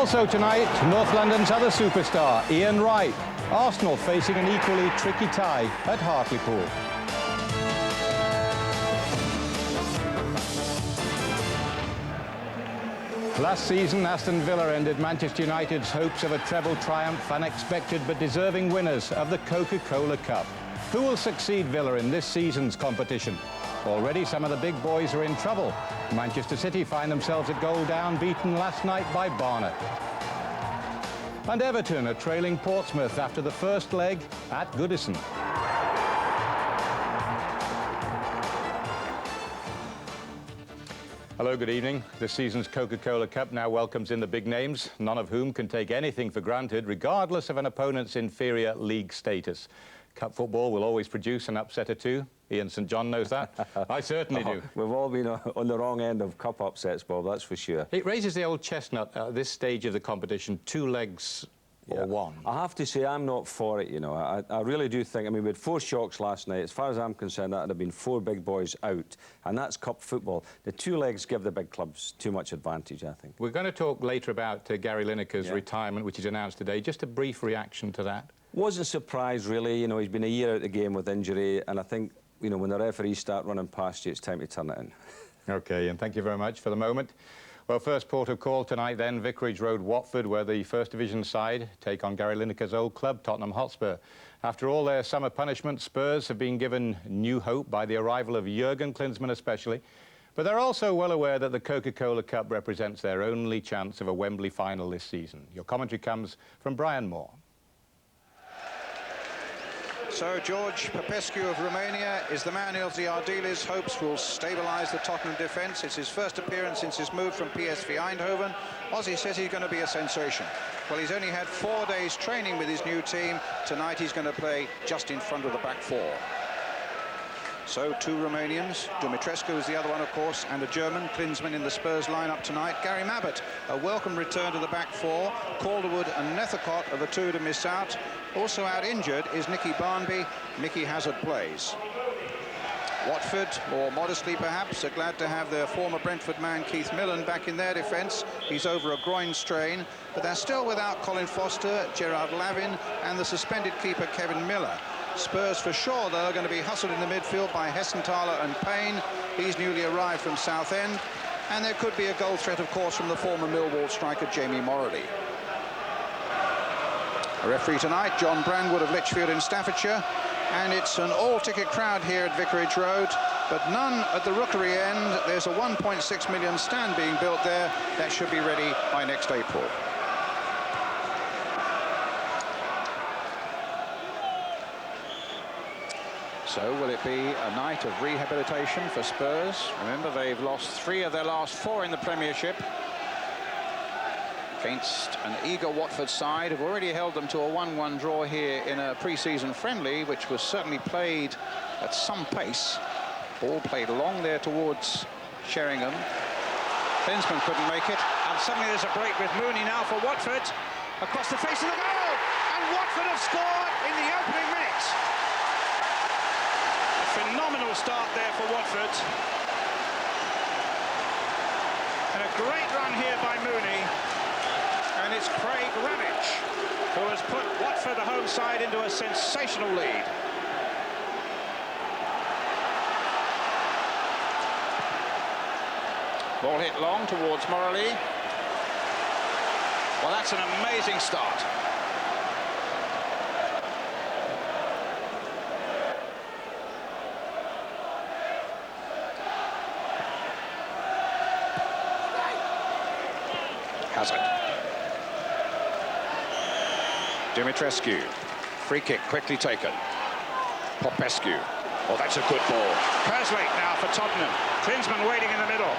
Also tonight, North London's other superstar, Ian Wright. Arsenal facing an equally tricky tie at Hartlepool. Last season, Aston Villa ended Manchester United's hopes of a treble triumph, unexpected but deserving winners of the Coca-Cola Cup. Who will succeed Villa in this season's competition? Already some of the big boys are in trouble. Manchester City find themselves a goal down, beaten last night by Barnet. And Everton are trailing Portsmouth after the first leg at Goodison. Hello, good evening. This season's Coca-Cola Cup now welcomes in the big names, none of whom can take anything for granted, regardless of an opponent's inferior league status. Cup football will always produce an upset or two. Ian St John knows that. I certainly do. We've all been on the wrong end of cup upsets, Bob, that's for sure. It raises the old chestnut at this stage of the competition, 2 legs or one. I have to say, I'm not for it, you know. I really do think, I mean, we had 4 shocks last night. As far as I'm concerned, that would have been 4 big boys out, and that's cup football. The 2 legs give the big clubs too much advantage, I think. We're going to talk later about Gary Lineker's retirement, which is announced today. Just a brief reaction to that. Wasn't surprised, really. You know, he's been a year out of the game with injury, and I think, you know, when the referees start running past you, it's time to turn it in. OK, and thank you very much for the moment. Well, first port of call tonight then, Vicarage Road, Watford, where the First Division side take on Gary Lineker's old club, Tottenham Hotspur. After all their summer punishment, Spurs have been given new hope by the arrival of Jurgen Klinsmann especially. But they're also well aware that the Coca-Cola Cup represents their only chance of a Wembley final this season. Your commentary comes from Brian Moore. So George Popescu of Romania is the man who the Ardiles hopes will stabilise the Tottenham defence. It's his first appearance since his move from PSV Eindhoven. Ozzy says he's going to be a sensation. Well, he's only had 4 days training with his new team. Tonight he's going to play just in front of the back 4. So 2 Romanians, Dumitrescu is the other one, of course, and a German, Klinsmann in the Spurs lineup tonight. Gary Mabbott, a welcome return to the back 4. Calderwood and Nethercott are the 2 to miss out. Also out injured is Nicky Barnby. Mickey Hazard plays. Watford, more modestly perhaps, are glad to have their former Brentford man Keith Millen back in their defence. He's over a groin strain, but they're still without Colin Foster, Gerard Lavin and the suspended keeper Kevin Miller. Spurs for sure, though, are going to be hustled in the midfield by Hessenthaler and Payne. He's newly arrived from Southend. And there could be a goal threat, of course, from the former Millwall striker Jamie Morley. A referee tonight, John Brandwood of Lichfield in Staffordshire. And it's an all-ticket crowd here at Vicarage Road, but none at the Rookery end. There's a 1.6 million stand being built there. That should be ready by next April. So will it be a night of rehabilitation for Spurs? Remember, they've lost 3 of their last 4 in the Premiership against an eager Watford side who've already held them to a 1-1 draw here in a pre-season friendly, which was certainly played at some pace. Ball played long there towards Sheringham. Klinsmann couldn't make it, and suddenly there's a break with Mooney now for Watford. Across the face of the goal, and Watford have scored in the opening minutes. Phenomenal start there for Watford. And a great run here by Mooney. And it's Craig Ramage who has put Watford, the home side, into a sensational lead. Ball hit long towards Morley. Well, that's an amazing start. Hazard. Dumitrescu. Free kick quickly taken. Popescu. Oh, that's a good ball. Kerslake now for Tottenham. Klinsmann waiting in the middle.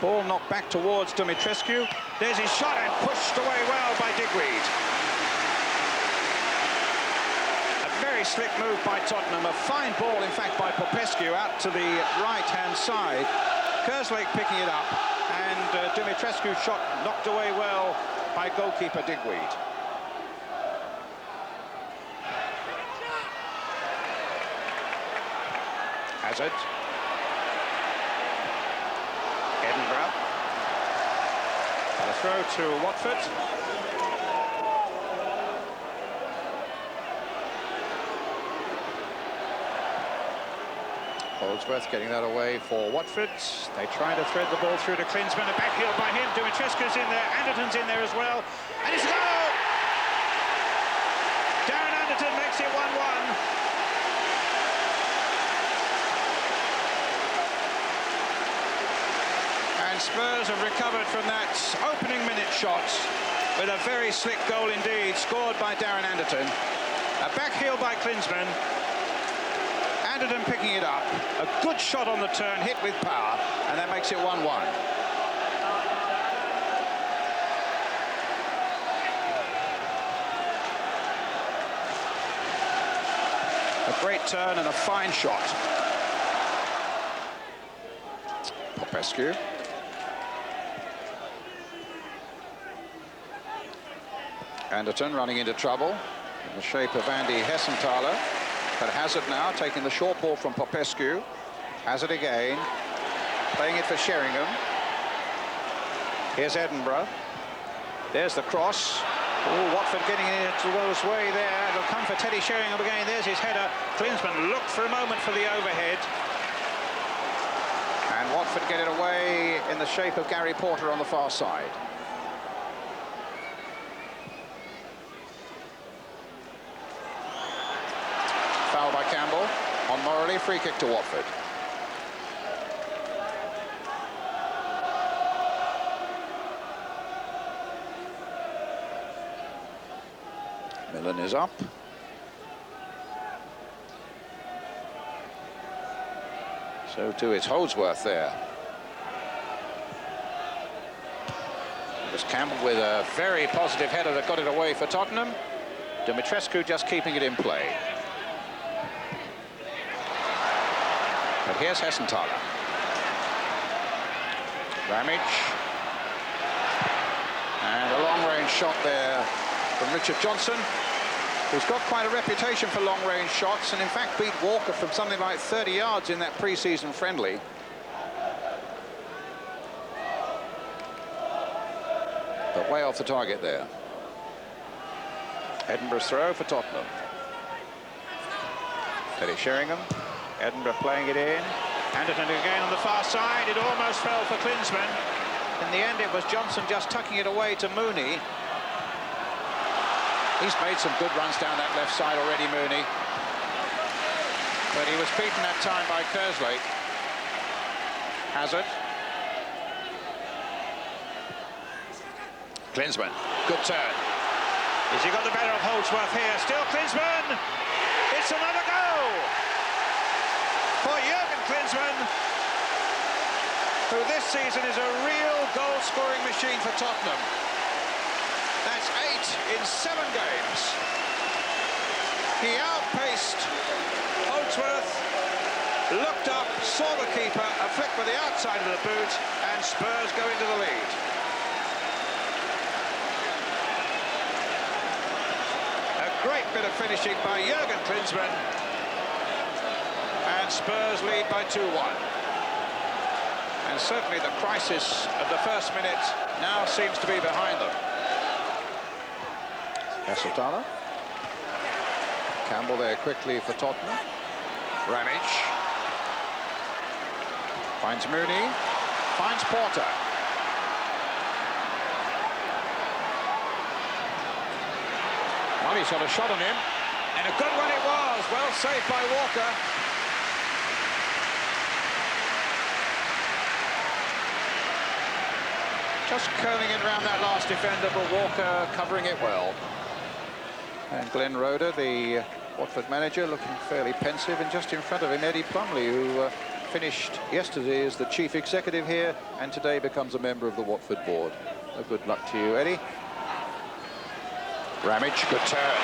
Ball knocked back towards Dumitrescu. There's his shot and pushed away well by Digweed. A very slick move by Tottenham. A fine ball, in fact, by Popescu out to the right-hand side. Kerslake picking it up. And Dumitrescu's shot knocked away well by goalkeeper Digweed. Hazard. Edinburgh. The throw to Watford. Holdsworth getting that away for Watford. They try to thread the ball through to Klinsmann. A back heel by him. Dumitrescu's in there. Anderton's in there as well. And it's a goal! Darren Anderton makes it 1-1. And Spurs have recovered from that opening minute shot with a very slick goal indeed, scored by Darren Anderton. A back heel by Klinsmann. Anderton picking it up. A good shot on the turn, hit with power, and that makes it 1-1. A great turn and a fine shot. Popescu. Anderton running into trouble in the shape of Andy Hessenthaler. But Hazard now taking the short ball from Popescu. Hazard again, playing it for Sheringham. Here's Edinburgh. There's the cross. Oh, Watford getting it into Will's way there. It'll come for Teddy Sheringham again. There's his header. Klinsmann looked for a moment for the overhead. And Watford get it away in the shape of Gary Porter on the far side. Foul by Campbell on Morley, free kick to Watford. Millen is up. So too is Holdsworth there. It was Campbell with a very positive header that got it away for Tottenham. Dumitrescu just keeping it in play. But here's Hessenthaler. Ramage. And a long-range shot there from Richard Johnson, who's got quite a reputation for long-range shots, and in fact beat Walker from something like 30 yards in that pre-season friendly. But way off the target there. Edinburgh's throw for Tottenham. Teddy Sheringham. Edinburgh playing it in. Anderton again on the far side. It almost fell for Klinsmann. In the end, it was Johnson just tucking it away to Mooney. He's made some good runs down that left side already, Mooney. But he was beaten that time by Kerslake. Hazard. Klinsmann. Good turn. Has he got the better of Holdsworth here? Still Klinsmann. It's another goal for Jurgen Klinsmann, who this season is a real goal-scoring machine for Tottenham. That's 8 in 7 games. He outpaced Holdsworth, looked up, saw the keeper, a flick with the outside of the boot, and Spurs go into the lead. A great bit of finishing by Jurgen Klinsmann. And Spurs lead by 2-1. And certainly the crisis of the first minute now seems to be behind them. Hessenthaler. Campbell there quickly for Tottenham. Ramage. Finds Mooney. Finds Porter. Well, he's got a shot on him. And a good one it was. Well saved by Walker. Just curling it around that last defender, but Walker covering it well. And Glenn Roeder, the Watford manager, looking fairly pensive, and just in front of him, Eddie Plumley, who finished yesterday as the chief executive here and today becomes a member of the Watford board. So good luck to you, Eddie. Ramage, good turn.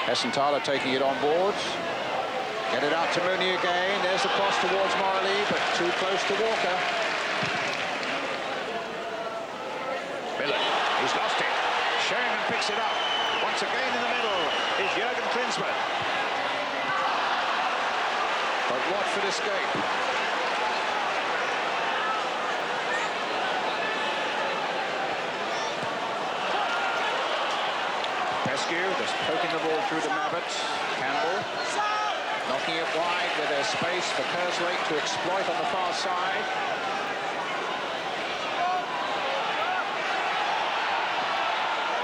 Hessenthaler taking it on board. Get it out to Mooney again. There's the cross towards Morley, but too close to Walker. Millen, he's lost it. Sheringham picks it up. Once again in the middle is Jurgen Klinsmann. But Watford escape. Popescu just poking the ball through to Mabbott. Campbell knocking it wide with their space for Kerslake to exploit on the far side.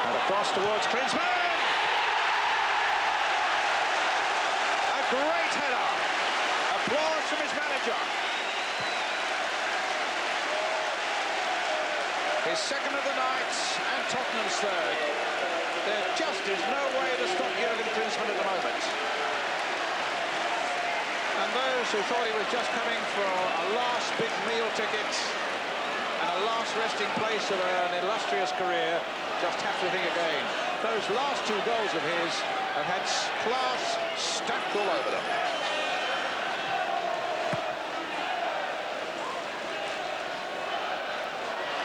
And across towards Klinsmann. A great header. Applause from his manager. His second of the night and Tottenham's third. There just is no way to stop Jurgen Klinsmann at the moment. And those who thought he was just coming for a last big meal ticket and a last resting place of an illustrious career just have to think again. Those last two goals of his have had class stacked all over them.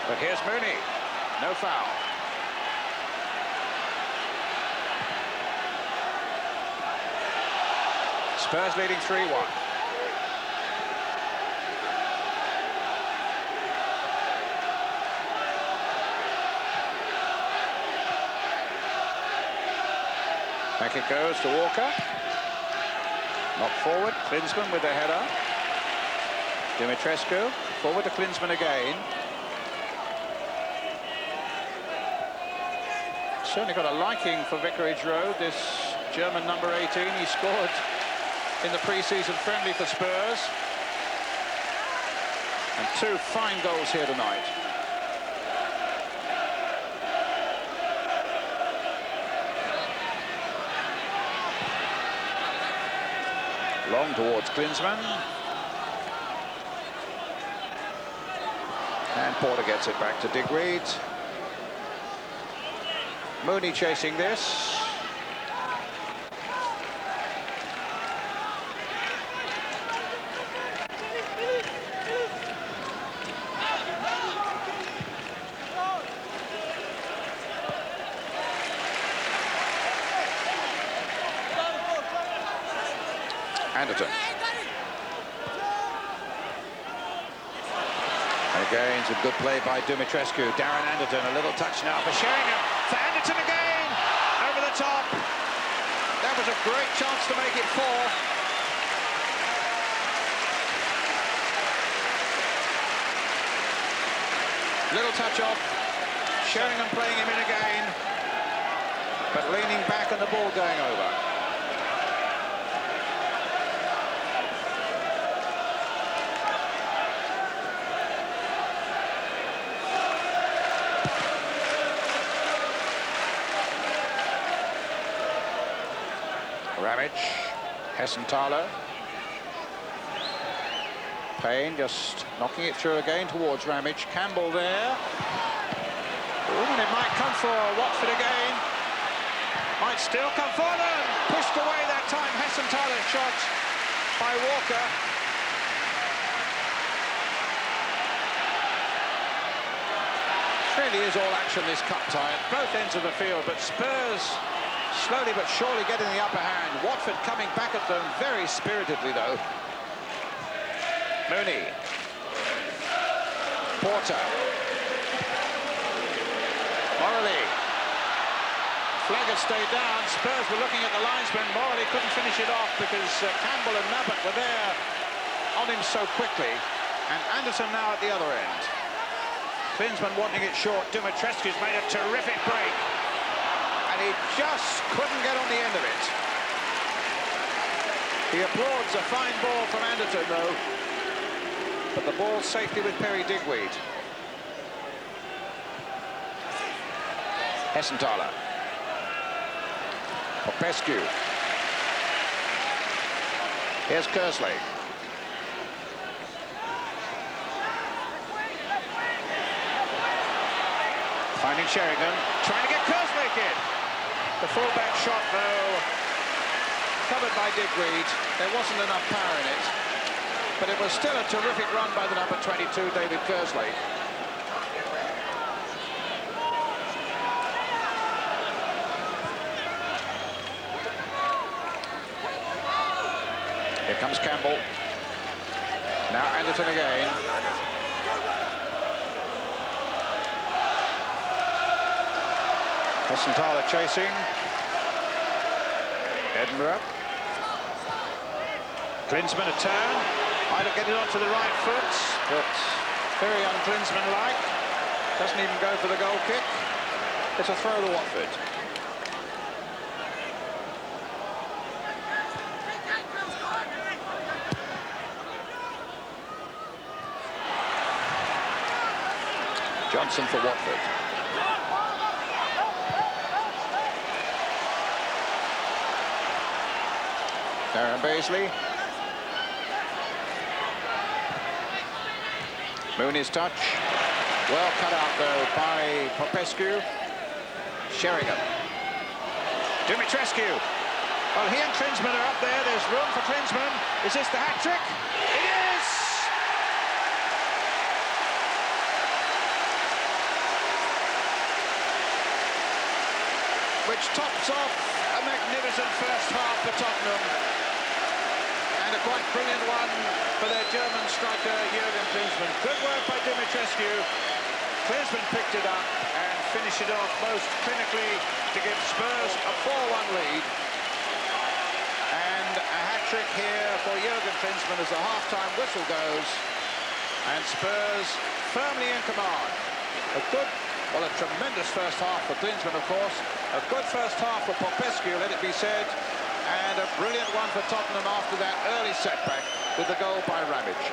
But here's Mooney. No foul. Spurs leading 3-1. Back it goes to Walker. Knocked forward. Klinsmann with the header. Dumitrescu. Forward to Klinsmann again. Certainly got a liking for Vicarage Road, this German number 18. He scored in the pre-season friendly for Spurs. And two fine goals here tonight. Long towards Klinsmann. And Porter gets it back to Digweed. Mooney chasing this. Anderton. And again, some good play by Dumitrescu. Darren Anderton, a little touch now for Sheringham. For Anderton again, over the top. That was a great chance to make it 4. Little touch off. Sheringham playing him in again, but leaning back and the ball going over. Ramage, Hessenthaler. Payne just knocking it through again towards Ramage. Campbell there. Ooh, and it might come for Watford again. Might still come for them. Pushed away that time. Hessenthaler shot by Walker. It really is all action this cup tie at both ends of the field, but Spurs slowly but surely getting the upper hand. Watford coming back at them very spiritedly, though. Mooney. Porter. Morley. Flag had stayed down. Spurs were looking at the linesman. Morley couldn't finish it off because Campbell and Mabbott were there on him so quickly. And Anderson now at the other end. Klinsmann wanting it short. Dumitrescu's made a terrific break. And he just couldn't get on the end of it. He applauds a fine ball from Anderton, though. But the ball safely with Perry Digweed. Hessenthaler. Popescu. Here's Kerslake. Finding Sheringham, trying to get Kerslake in. The full-back shot, though, covered by Digweed. There wasn't enough power in it. But it was still a terrific run by the number 22, David Kerslake. Here comes Campbell. Now Anderton again. Hessenthaler chasing. Edinburgh. Klinsmann a turn. Might have get it onto the right foot, but very un-Klinsmann-like. Doesn't even go for the goal kick. It's a throw to Watford. Johnson for Watford. Darren Baisley. Mooney's touch. Well cut out though by Popescu. Sheringham. Dumitrescu. Well, he and Klinsmann are up there. There's room for Klinsmann. Is this the hat-trick? It is! Which tops off a magnificent first half for Tottenham. And a quite brilliant one for their German striker, Jürgen Klinsmann. Good work by Dumitrescu. Klinsmann picked it up and finished it off most clinically to give Spurs a 4-1 lead. And a hat-trick here for Jürgen Klinsmann as the half-time whistle goes. And Spurs firmly in command. A tremendous first half for Klinsmann, of course. A good first half for Popescu, let it be said. And a brilliant one for Tottenham after that early setback with the goal by Ramage.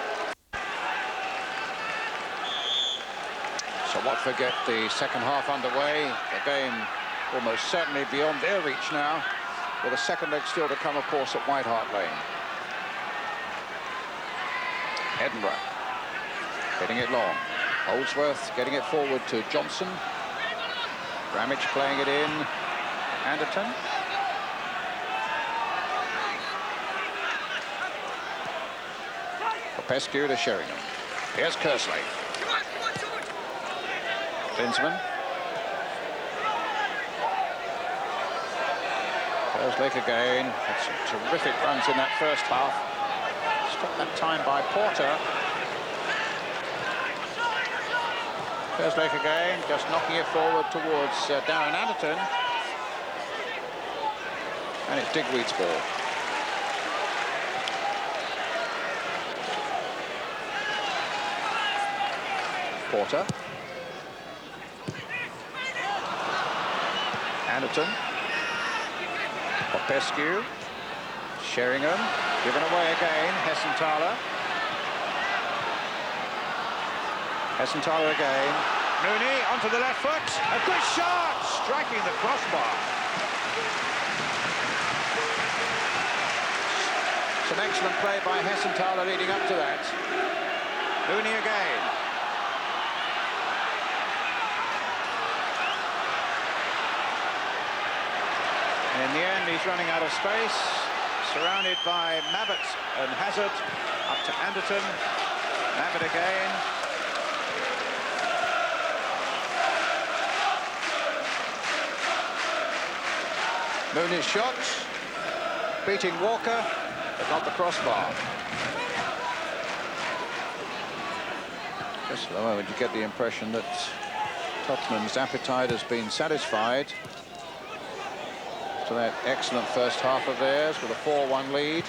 So Watford get the second half underway. The game almost certainly beyond their reach now, with a second leg still to come, of course, at White Hart Lane. Edinburgh getting it long. Holdsworth getting it forward to Johnson. Ramage playing it in. Anderton. Popescu to Sheringham. Here's Kersley. Klinsmann. Kersley again. Had some terrific runs in that first half. Stopped that time by Porter. Kersley again, just knocking it forward towards Darren Anderton. And it's Digweed's ball. Porter. Anderton. Popescu. Sheringham. Given away again. Hessenthaler. Hessenthaler again. Mooney onto the left foot. A good shot! Striking the crossbar. Some excellent play by Hessenthaler leading up to that. Mooney again. And in the end, he's running out of space. Surrounded by Mabbott and Hazard. Up to Anderton. Mabbott again. Mooney's shot, beating Walker, but not the crossbar. Just for the moment, you get the impression that Tottenham's appetite has been satisfied to that excellent first half of theirs with a 4-1 lead.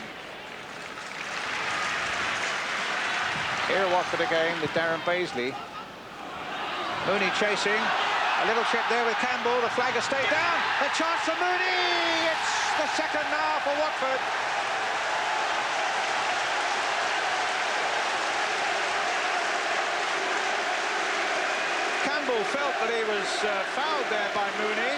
Here at Watford again with Darren Baisley. Mooney chasing. A little trip there with Campbell. The flag has stayed down. A chance for Mooney. It's the second now for Watford. Campbell felt that he was fouled there by Mooney.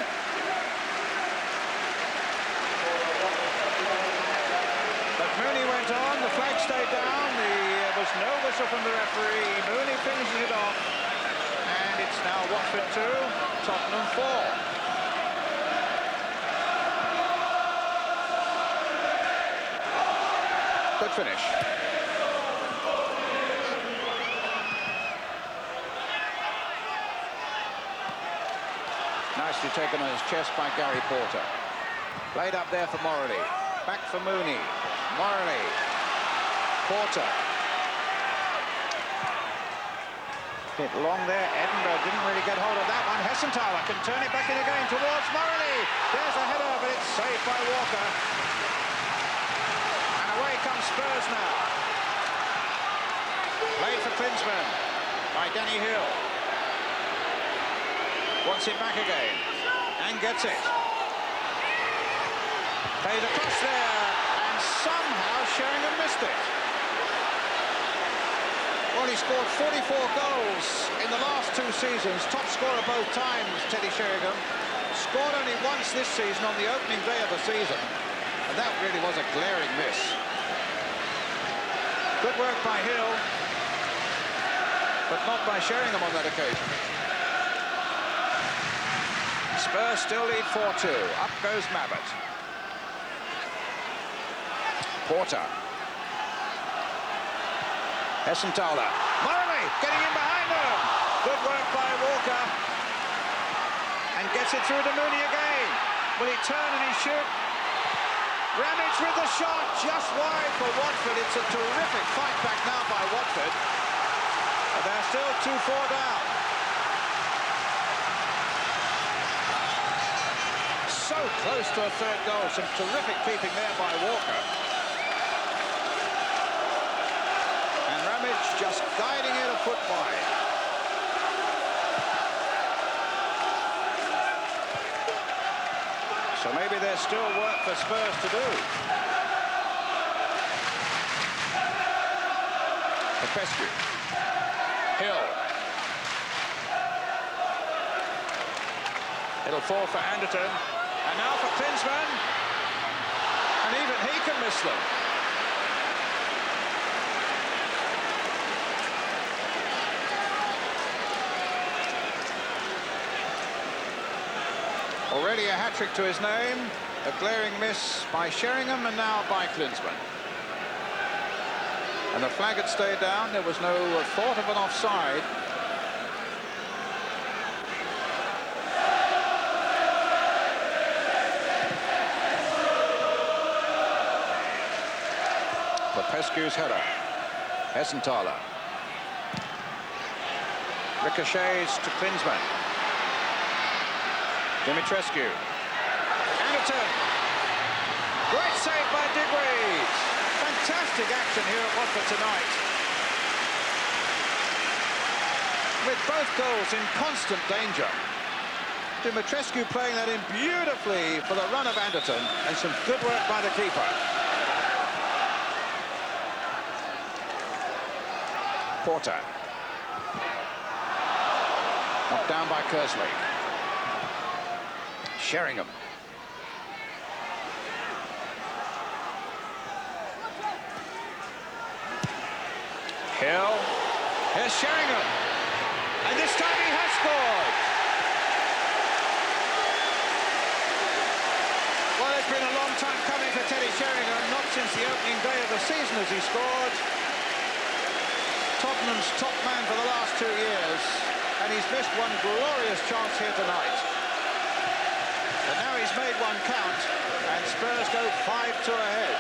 But Mooney went on. The flag stayed down. There was no whistle from the referee. Mooney finishes it off. And it's now Watford 2, Tottenham 4. Good finish. Nicely taken on his chest by Gary Porter. Played up there for Morley. Back for Mooney. Morley. Porter. Hit long there. Edinburgh didn't really get hold of that one. Hessenthaler can turn it back in again towards Morley. There's a header, but it's saved by Walker. And away comes Spurs now. Played for Klinsmann by Danny Hill. Wants it back again. And gets it. Plays across there. And somehow Sheringham missed it. Well, he scored 44 goals in the last 2 seasons. Top scorer both times, Teddy Sheringham. Scored only once this season on the opening day of the season. And that really was a glaring miss. Good work by Hill. But not by Sheringham on that occasion. Spurs still lead 4-2. Up goes Mabbott. Porter. Hessenthaler. Morley getting in behind them. Good work by Walker. And gets it through to Mooney again. Will he turn and he shoot? Ramage with the shot, just wide for Watford. It's a terrific fight back now by Watford. But they're still 2-4 down. So close to a third goal. Some terrific keeping there by Walker. Just guiding it a foot wide. So maybe there's still work for Spurs to do. Popescu. Hill. It'll fall for Anderton. And now for Klinsmann. And even he can miss them. Already a hat-trick to his name, a glaring miss by Sheringham and now by Klinsmann. And the flag had stayed down, there was no thought of an offside. Popescu's header. Hessenthaler. Ricochets to Klinsmann. Dimitrescu. Anderton. Great save by Digweed. Fantastic action here at Watford tonight. With both goals in constant danger. Dimitrescu playing that in beautifully for the run of Anderton, and some good work by the keeper. Porter. Knocked down by Kersley. Sheringham. Hill. Here's Sheringham. And this time he has scored. Well, it's been a long time coming for Teddy Sheringham, not since the opening day of the season as he scored. Tottenham's top man for the last 2 years, and he's missed one glorious chance here tonight. But now he's made one count, and Spurs go 5-2 ahead.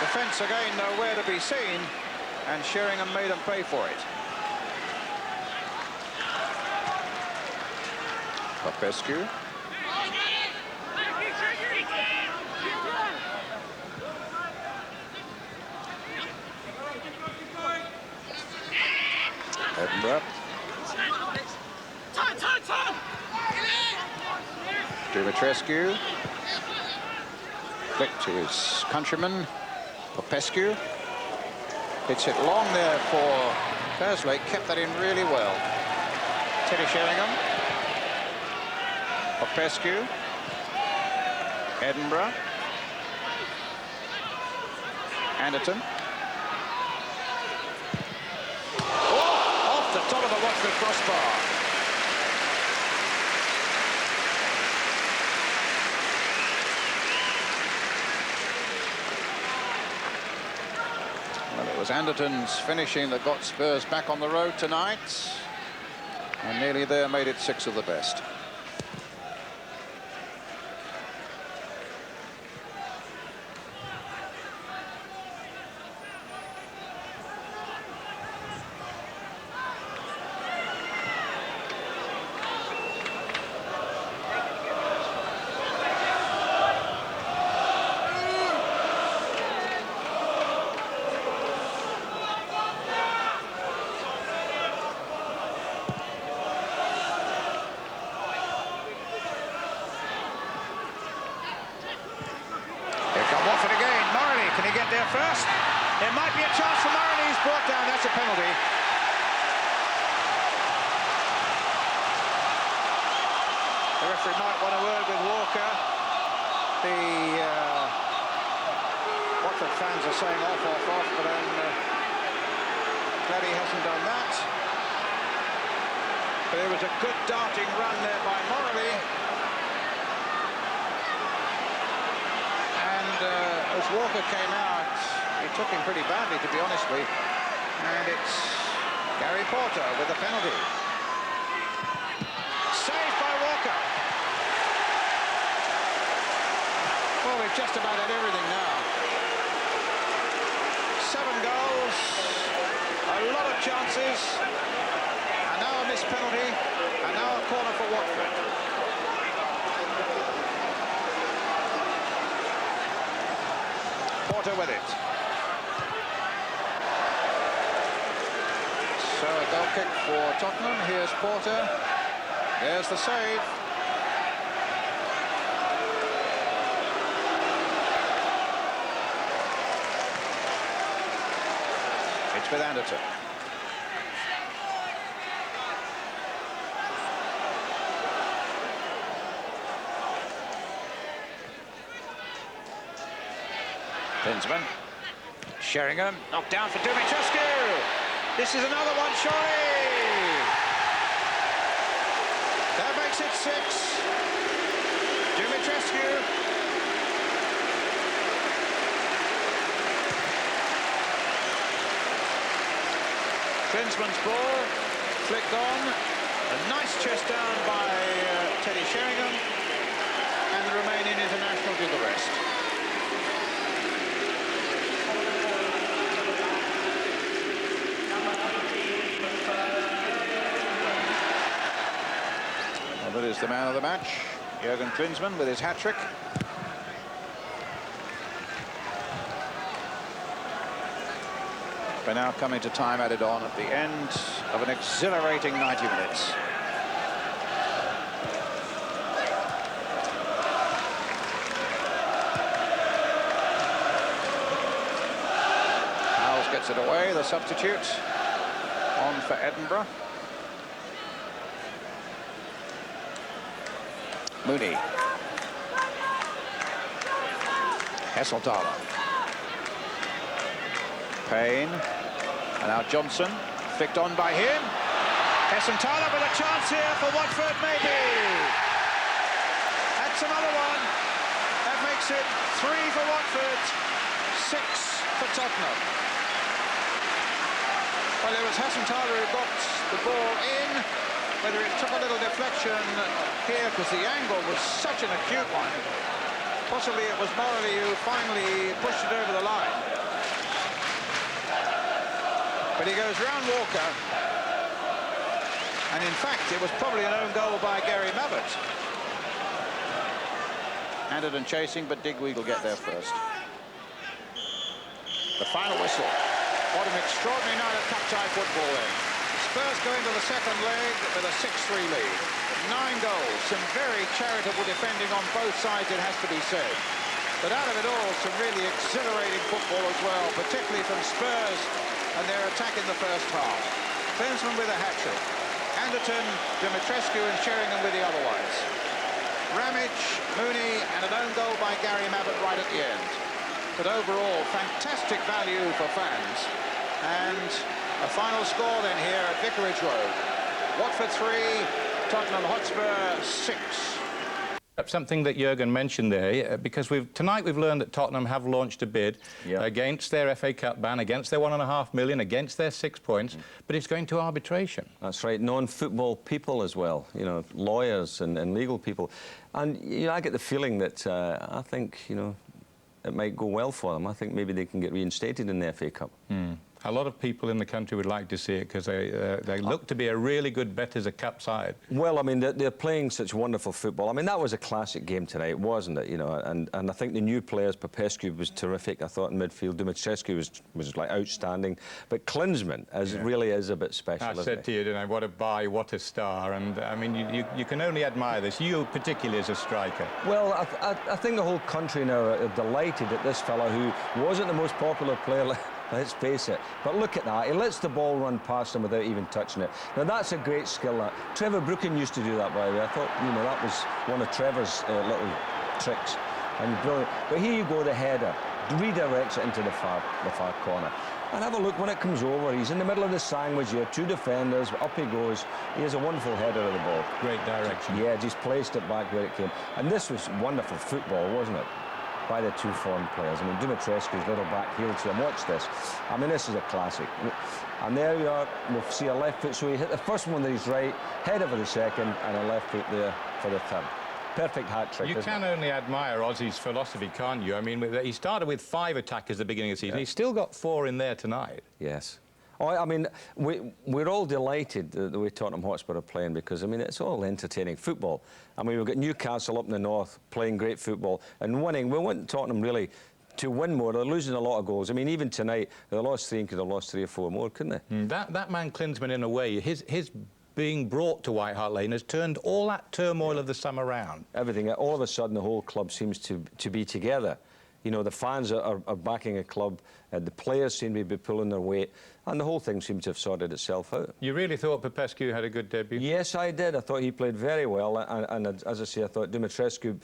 Defence again nowhere to be seen, and Sheringham made them pay for it. Popescu. Edinburgh. Dimitrescu. Flick to his countryman. Popescu. Hits it long there for Kersley. Kept that in really well. Teddy Sheringham. Popescu. Edinburgh. Anderton. The top of the Watford crossbar. Well, it was Anderton's finishing that got Spurs back on the road tonight, and nearly there made it 6 of the best. first. There might be a chance for Murray. He's brought down. That's a penalty. The referee might want a word with Walker. The Watford fans are saying off, but I'm glad he hasn't done that. But it was a good darting run there by Morley. And as Walker came out, he took him pretty badly, to be honest with you. And it's Gary Porter with a penalty. Saved by Walker. Well, we've just about had everything now. 7 goals, a lot of chances, and now a missed penalty, and now a corner for Watford. Porter with it. So a goal kick for Tottenham. Here's Porter. There's the save. It's with Anderton. Klinsmann. Sheringham knocked down for Dumitrescu. This is another one, surely. That makes it 6. Dumitrescu. Klinsmann's ball flicked on. A nice chest down by Teddy Sheringham. And the Romanian international did the rest. Well, that is the man of the match, Jurgen Klinsmann, with his hat-trick. We're now coming to time added on at the end of an exhilarating 90 minutes. Howells gets it away, the substitute on for Edinburgh. Mooney. Hesselthaler. Payne. And now Johnson. Flicked on by him. Hesselthaler with a chance here for Watford, maybe. That's another one. That makes it 3 for Watford, 6 for Tottenham. Well, it was Hesselthaler who got the ball in. Whether it took a little deflection here because the angle was such an acute one. Possibly it was Morley who finally pushed it over the line. But he goes round Walker. And in fact, it was probably an own goal by Gary Mabbott. Anderton chasing, but Digweed will get there first. The final whistle. What an extraordinary night of cup-tie football then. Spurs go into the second leg with a 6-3 lead. 9 goals, some very charitable defending on both sides, it has to be said. But out of it all, some really exhilarating football as well, particularly from Spurs and their attack in the first half. Klinsmann with a hat-trick. Anderton, Dumitrescu and Sheringham with the other ones. Ramage, Mooney and an own goal by Gary Mabbott right at the end. But overall, fantastic value for fans. And a final score then here at Vicarage Road. Watford 3, Tottenham Hotspur 6. Something that Jurgen mentioned there, because tonight we've learned that Tottenham have launched a bid against their FA Cup ban, against their £1.5 million, against their 6 points, but it's going to arbitration. That's right, non-football people as well, you know, lawyers and legal people. And, you know, I get the feeling that I think, you know, it might go well for them. I think maybe they can get reinstated in the FA Cup. A lot of people in the country would like to see it because they look to be a really good bet as a cup side. Well, I mean, they're playing such wonderful football. I mean, that was a classic game tonight, wasn't it? You know, and I think the new players, Popescu was terrific. I thought in midfield, Dumitrescu was like outstanding. But Klinsmann really is a bit special. I said to you, didn't I, what a buy, what a star. And I mean, you can only admire this. You particularly as a striker. Well, I think the whole country now are delighted at this fella who wasn't the most popular player. Let's face it. But look at that. He lets the ball run past him without even touching it. Now, that's a great skill. That. Trevor Brooken used to do that, by the way. I thought, you know, that was one of Trevor's little tricks. And brilliant. But here you go, the header. Redirects it into the far corner. And have a look when it comes over. He's in the middle of the sandwich here. 2 defenders. Up he goes. He has a wonderful header of the ball. Great direction. Yeah, just placed it back where it came. And this was wonderful football, wasn't it? By the 2 foreign players. I mean, Dumitrescu's little back heel to him. Watch this. I mean, this is a classic. And there you are. We'll see a left foot. So he hit the first one that he's right, header for the second, and a left foot there for the third. Perfect hat trick. You can only admire Ozzy's philosophy, can't you? I mean, he started with 5 attackers at the beginning of the season. Yeah. He's still got 4 in there tonight. Yes. Oh, I mean, we're all delighted the way Tottenham Hotspur are playing because, I mean, it's all entertaining football. I mean, we've got Newcastle up in the north playing great football and winning. We want Tottenham really to win more. They're losing a lot of goals. I mean, even tonight, they lost 3 and could have lost 3 or 4 more, couldn't they? That man Klinsmann, in a way, his being brought to White Hart Lane has turned all that turmoil of the summer around. Everything. All of a sudden, the whole club seems to be together. You know, the fans are backing a club, the players seem to be pulling their weight, and the whole thing seems to have sorted itself out. You really thought Popescu had a good debut? Yes, I did. I thought he played very well, and as I say, I thought Dumitrescu,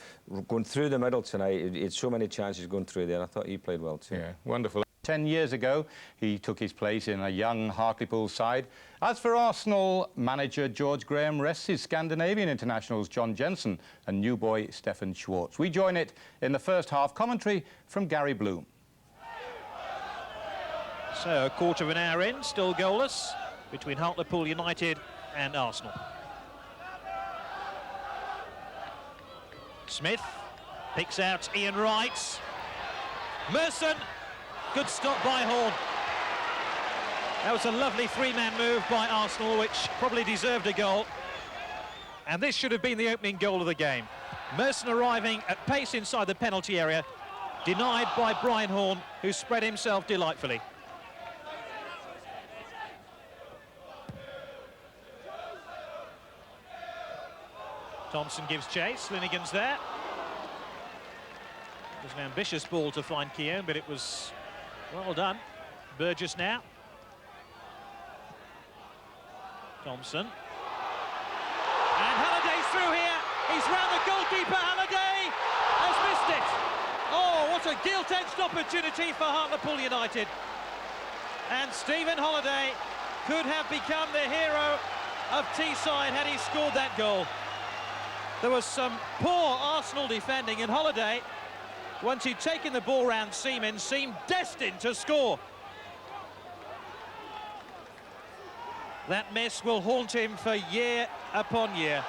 going through the middle tonight, he had so many chances going through there, and I thought he played well too. Yeah, wonderful. 10 years ago, he took his place in a young Hartlepool side. As for Arsenal, manager George Graham rests his Scandinavian internationals John Jensen and new boy Stefan Schwartz. We join it in the first half. Commentary from Gary Bloom. So, a quarter of an hour in, still goalless between Hartlepool United and Arsenal. Smith picks out Ian Wright. Merson. Good stop by Horn. That was a lovely 3-man move by Arsenal, which probably deserved a goal. And this should have been the opening goal of the game. Merson arriving at pace inside the penalty area, denied by Brian Horn, who spread himself delightfully. Thompson gives chase, Linegan's there. It was an ambitious ball to find Keown, but it was well done. Burgess now. Thompson. And Halliday's through here. He's round the goalkeeper. Halliday has missed it. Oh, what a gilt-edged opportunity for Hartlepool United. And Stephen Halliday could have become the hero of Teesside had he scored that goal. There was some poor Arsenal defending, and Halliday, once he'd taken the ball round Seaman, seemed destined to score. That miss will haunt him for year upon year.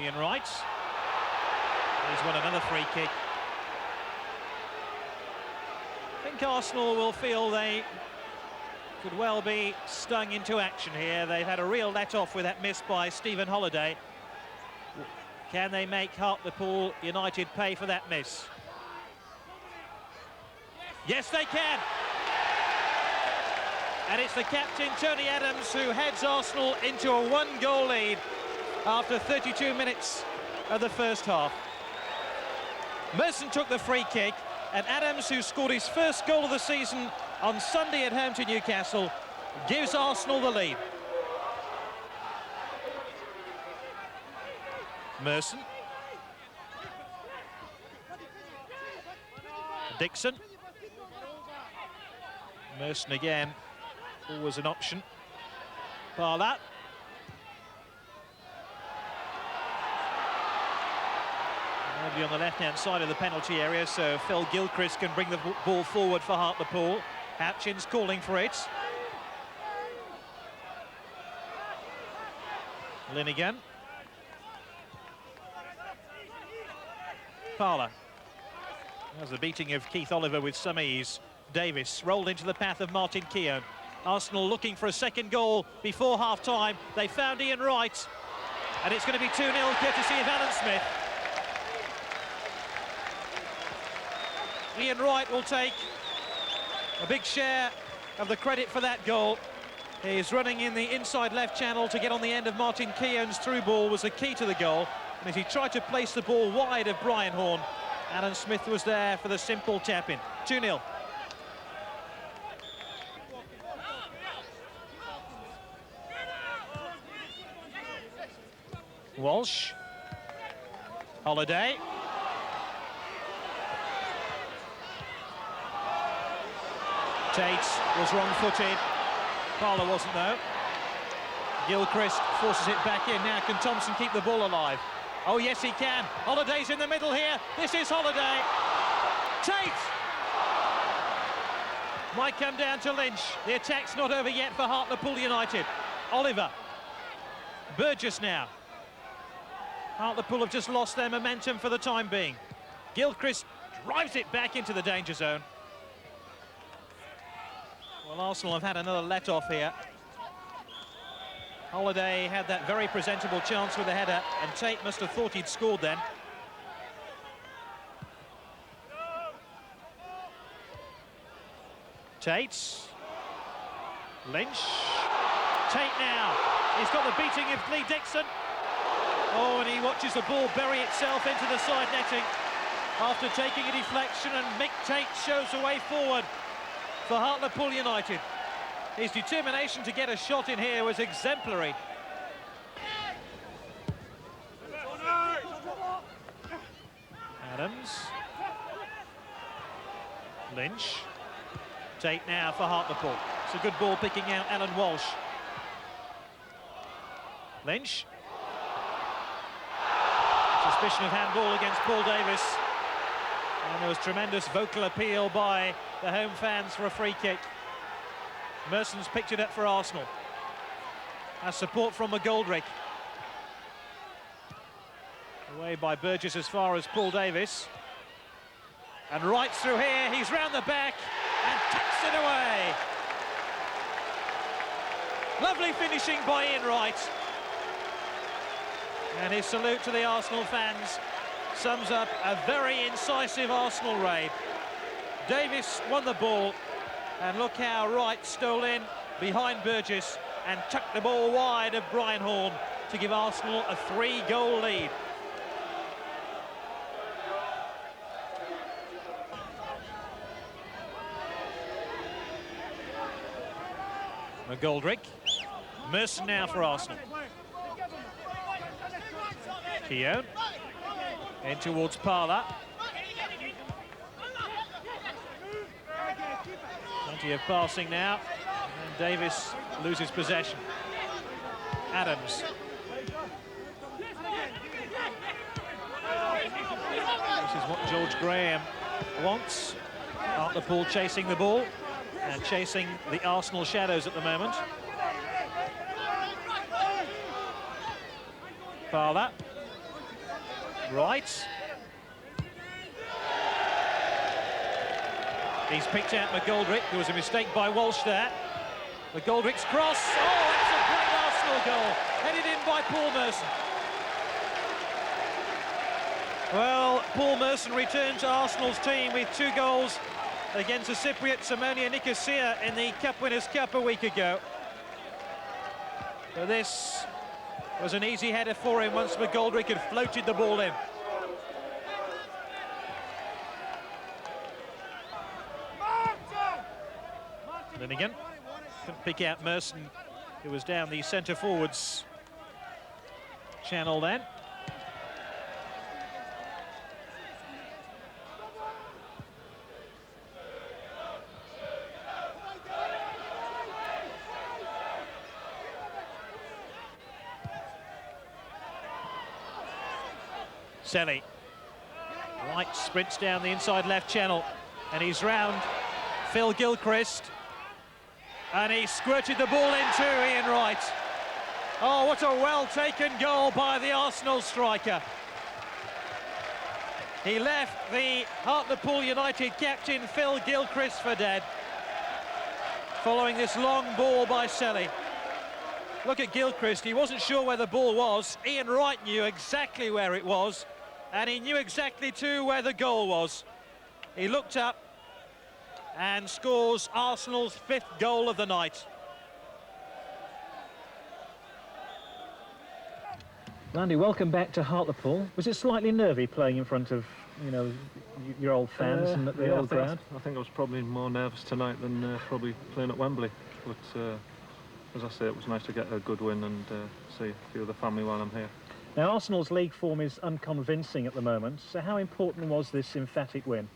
Ian Wright. He's won another free kick. I think Arsenal will feel they could well be stung into action here. They've had a real let-off with that miss by Stephen Halliday. Can they make Hartlepool United pay for that miss? Yes, they can. And it's the captain, Tony Adams, who heads Arsenal into a 1-goal lead after 32 minutes of the first half. Merson took the free kick, and Adams, who scored his first goal of the season on Sunday at home to Newcastle, gives Arsenal the lead. Merson. Dixon. Merson again, always an option. Parlat. Nobody on the left-hand side of the penalty area, so Phil Gilchrist can bring the ball forward for Hartlepool. Hatchins calling for it. Linegan. Parlour. There's the beating of Keith Oliver with some ease. Davis rolled into the path of Martin Keown. Arsenal looking for a second goal before half-time. They found Ian Wright, and it's going to be 2-0 courtesy of Alan Smith. Ian Wright will take a big share of the credit for that goal. He's running in the inside left channel to get on the end of Martin Keown's through ball was the key to the goal. And as he tried to place the ball wide of Brian Horn, Alan Smith was there for the simple tap-in. 2-0. Walsh. Holiday. Tate was wrong-footed. Parlour wasn't, though. Gilchrist forces it back in. Now, can Thompson keep the ball alive? Oh, yes, he can. Holiday's in the middle here. This is Holiday. Tate! Might come down to Lynch. The attack's not over yet for Hartlepool United. Oliver. Burgess now. Hartlepool have just lost their momentum for the time being. Gilchrist drives it back into the danger zone. Well, Arsenal have had another let-off here. Holiday had that very presentable chance with a header, and Tate must have thought he'd scored then. Tate. Lynch. Tate now. He's got the beating of Lee Dixon. Oh, and he watches the ball bury itself into the side netting after taking a deflection, and Mick Tate shows the way forward for Hartlepool United. His determination to get a shot in here was exemplary. Adams. Lynch. Tate now for Hartlepool. It's a good ball picking out Alan Walsh. Lynch. Suspicion of handball against Paul Davis. And there was tremendous vocal appeal by the home fans for a free kick. Merson's picked it up for Arsenal. Has support from McGoldrick. Away by Burgess as far as Paul Davis. And right through here, he's round the back and tucks it away. Lovely finishing by Ian Wright. And his salute to the Arsenal fans sums up a very incisive Arsenal raid. Davis won the ball, and look how Wright stole in behind Burgess and tucked the ball wide of Brian Horn to give Arsenal a 3-goal lead. McGoldrick. Merson now for Arsenal. Keown. In towards Parlour. Plenty of passing now. And Davis loses possession. Adams. This is what George Graham wants. Hartlepool chasing the ball and chasing the Arsenal shadows at the moment. Parlour. Right. He's picked out McGoldrick. There was a mistake by Walsh there. McGoldrick's cross. Oh, that's a great Arsenal goal. Headed in by Paul Merson. Well, Paul Merson returned to Arsenal's team with 2 goals against the Cypriot Simonia Nicosia in the Cup Winners' Cup a week ago. But this was an easy header for him once McGoldrick had floated the ball in. Linnigan couldn't pick out Merson, who was down the centre forwards channel then. Selly. Wright sprints down the inside left channel, and he's round Phil Gilchrist. And he squirted the ball into Ian Wright. Oh, what a well-taken goal by the Arsenal striker. He left the Hartlepool United captain Phil Gilchrist for dead, following this long ball by Selly. Look at Gilchrist, he wasn't sure where the ball was. Ian Wright knew exactly where it was, and he knew exactly too where the goal was. He looked up and scores Arsenal's 5th goal of the night. Landy, welcome back to Hartlepool. Was it slightly nervy playing in front of, you know, your old fans and at the old ground? I think I was probably more nervous tonight than probably playing at Wembley. But as I say, it was nice to get a good win and see a few of the family while I'm here. Now, Arsenal's league form is unconvincing at the moment, so how important was this emphatic win?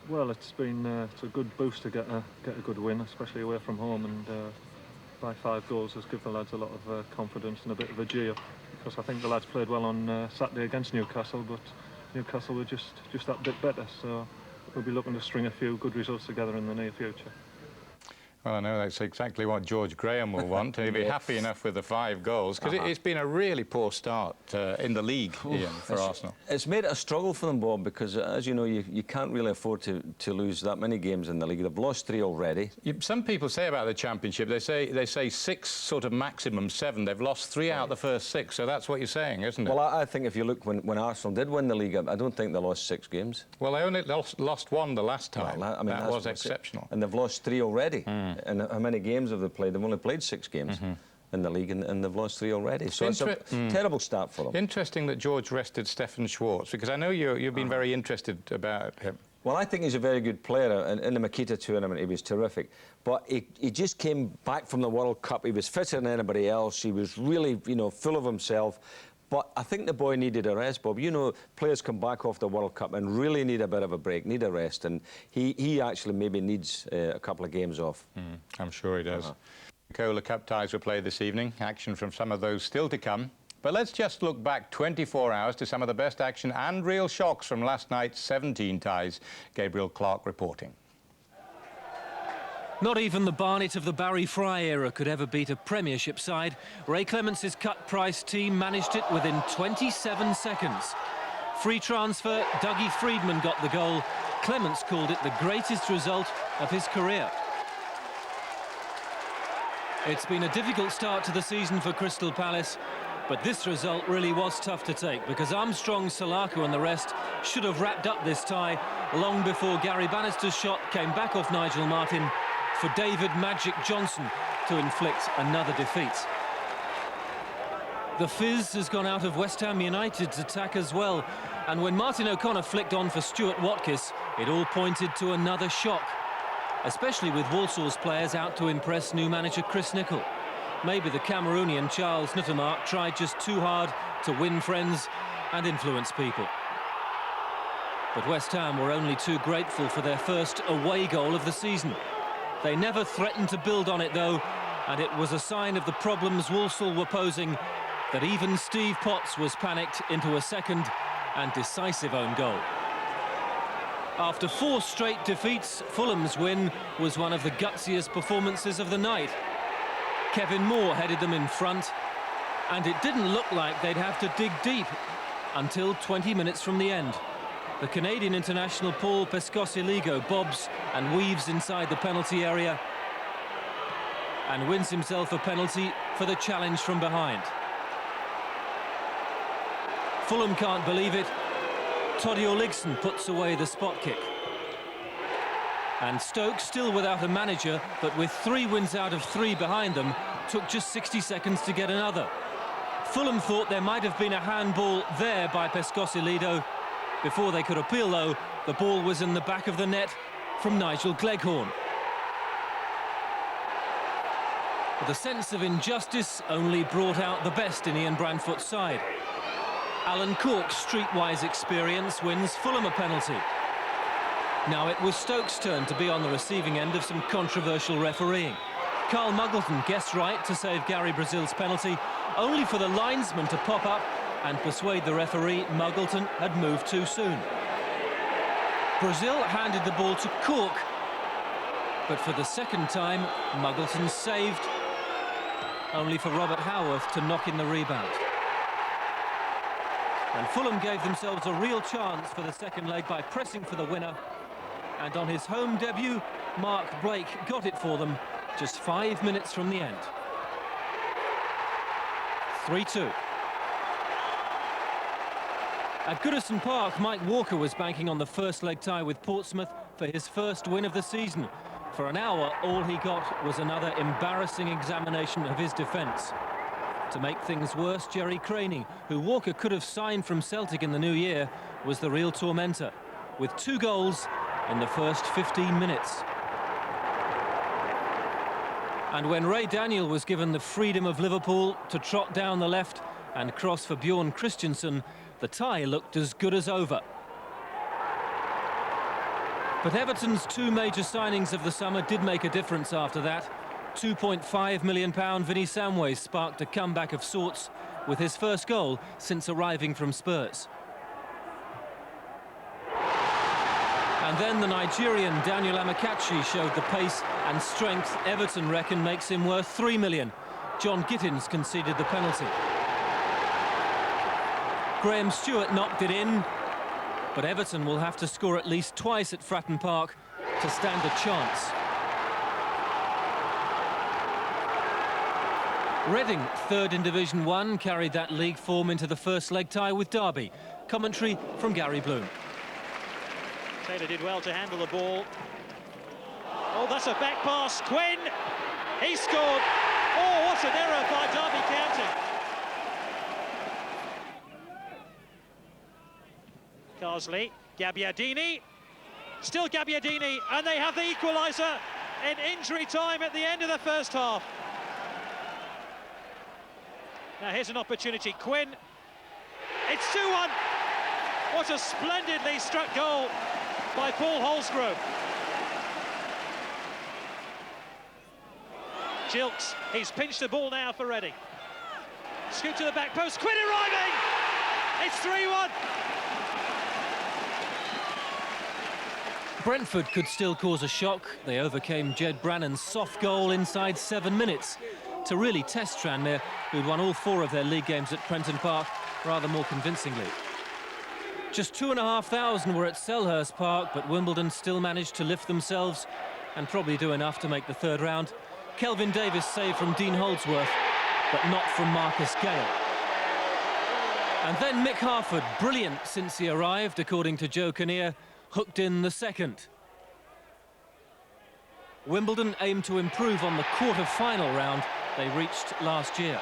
Well, it's a good boost to get a good win, especially away from home, and by 5 goals has given the lads a lot of confidence and a bit of a G up, because I think the lads played well on Saturday against Newcastle, but Newcastle were just that bit better, so we'll be looking to string a few good results together in the near future. Well, I know that's exactly what George Graham will want. He'll be happy enough with the 5 goals, because it's been a really poor start in the league, Ian, for Arsenal. It's made it a struggle for them, Bob, because, as you know, you can't really afford to lose that many games in the league. They've lost 3 already. Some people say about the Championship, they say 6, sort of maximum 7. They've lost 3 out of the first 6, so that's what you're saying, isn't it? Well, I think if you look, when Arsenal did win the league, I don't think they lost 6 games. Well, they only lost 1 the last time. Well, I mean, that was exceptional. And they've lost 3 already. And how many games have they played? They've only played 6 games in the league, and they've lost 3 already. So it's a terrible start for them. Interesting that George rested Stefan Schwartz, because I know you've been very interested about him. Well, I think he's a very good player. In the Makita tournament, he was terrific. But he just came back from the World Cup. He was fitter than anybody else. He was really, you know, full of himself. But I think the boy needed a rest, Bob. You know, players come back off the World Cup and really need a bit of a break, need a rest. And he actually maybe needs a couple of games off. I'm sure he does. Coca-Cola Cup ties were played this evening. Action from some of those still to come. But let's just look back 24 hours to some of the best action and real shocks from last night's 17 ties. Gabriel Clark reporting. Not even the Barnet of the Barry Fry era could ever beat a Premiership side. Ray Clements' cut-price team managed it within 27 seconds. Free transfer, Dougie Freedman got the goal. Clements called it the greatest result of his career. It's been a difficult start to the season for Crystal Palace, but this result really was tough to take, because Armstrong, Salaku and the rest should have wrapped up this tie long before Gary Bannister's shot came back off Nigel Martin for David Magic Johnson to inflict another defeat. The fizz has gone out of West Ham United's attack as well, and when Martin O'Connor flicked on for Stuart Watkis, it all pointed to another shock, especially with Walsall's players out to impress new manager Chris Nicholl. Maybe the Cameroonian Charles Nuttermark tried just too hard to win friends and influence people. But West Ham were only too grateful for their first away goal of the season. They never threatened to build on it, though, and it was a sign of the problems Walsall were posing that even Steve Potts was panicked into a second and decisive own goal. After 4 straight defeats, Fulham's win was one of the gutsiest performances of the night. Kevin Moore headed them in front, and it didn't look like they'd have to dig deep until 20 minutes from the end. The Canadian international Paul Pescosiligo bobs and weaves inside the penalty area and wins himself a penalty for the challenge from behind. Fulham can't believe it. Toddy Oligson puts away the spot kick. And Stoke, still without a manager, but with 3 wins out of 3 behind them, took just 60 seconds to get another. Fulham thought there might have been a handball there by Pescosilido. Before they could appeal, though, the ball was in the back of the net from Nigel Gleghorn. The sense of injustice only brought out the best in Ian Brandfoot's side. Alan Cork's streetwise experience wins Fulham a penalty. Now it was Stoke's turn to be on the receiving end of some controversial refereeing. Carl Muggleton guessed right to save Gary Brazil's penalty, only for the linesman to pop up and persuade the referee Muggleton had moved too soon. Brazil handed the ball to Cork, but for the second time, Muggleton saved, only for Robert Howarth to knock in the rebound. And Fulham gave themselves a real chance for the second leg by pressing for the winner. And on his home debut, Mark Blake got it for them just 5 minutes from the end. 3-2. At Goodison Park, Mike Walker was banking on the first leg tie with Portsmouth for his first win of the season. For an hour, all he got was another embarrassing examination of his defence. To make things worse, Jerry Craney, who Walker could have signed from Celtic in the new year, was the real tormentor, with 2 goals in the first 15 minutes. And when Ray Daniel was given the freedom of Liverpool to trot down the left and cross for Bjorn Christensen, the tie looked as good as over. But Everton's 2 major signings of the summer did make a difference after that. £2.5 million Vinny Samways sparked a comeback of sorts with his first goal since arriving from Spurs. And then the Nigerian Daniel Amakachi showed the pace and strength Everton reckon makes him worth £3 million. John Gittins conceded the penalty. Graham Stewart knocked it in, but Everton will have to score at least twice at Fratton Park to stand a chance. Reading, third in Division 1, carried that league form into the first leg tie with Derby. Commentary from Gary Bloom. Taylor did well to handle the ball. Oh, that's a back pass. Quinn, he scored. Oh, what an error by Derby County. Carsley, Gabbiadini, still Gabbiadini, and they have the equaliser in injury time at the end of the first half. Now here's an opportunity, Quinn. It's 2-1. What a splendidly struck goal by Paul Holsgrove. Gilks, he's pinched the ball now for Reading. Scoot to the back post, Quinn arriving! It's 3-1. Brentford could still cause a shock. They overcame Jed Brannan's soft goal inside 7 minutes to really test Tranmere, who'd won all 4 of their league games at Prenton Park rather more convincingly. Just 2,500 were at Selhurst Park, but Wimbledon still managed to lift themselves and probably do enough to make the third round. Kelvin Davis saved from Dean Holdsworth, but not from Marcus Gale. And then Mick Harford, brilliant since he arrived, according to Joe Kinnear, hooked in the second. Wimbledon aim to improve on the quarter-final round they reached last year.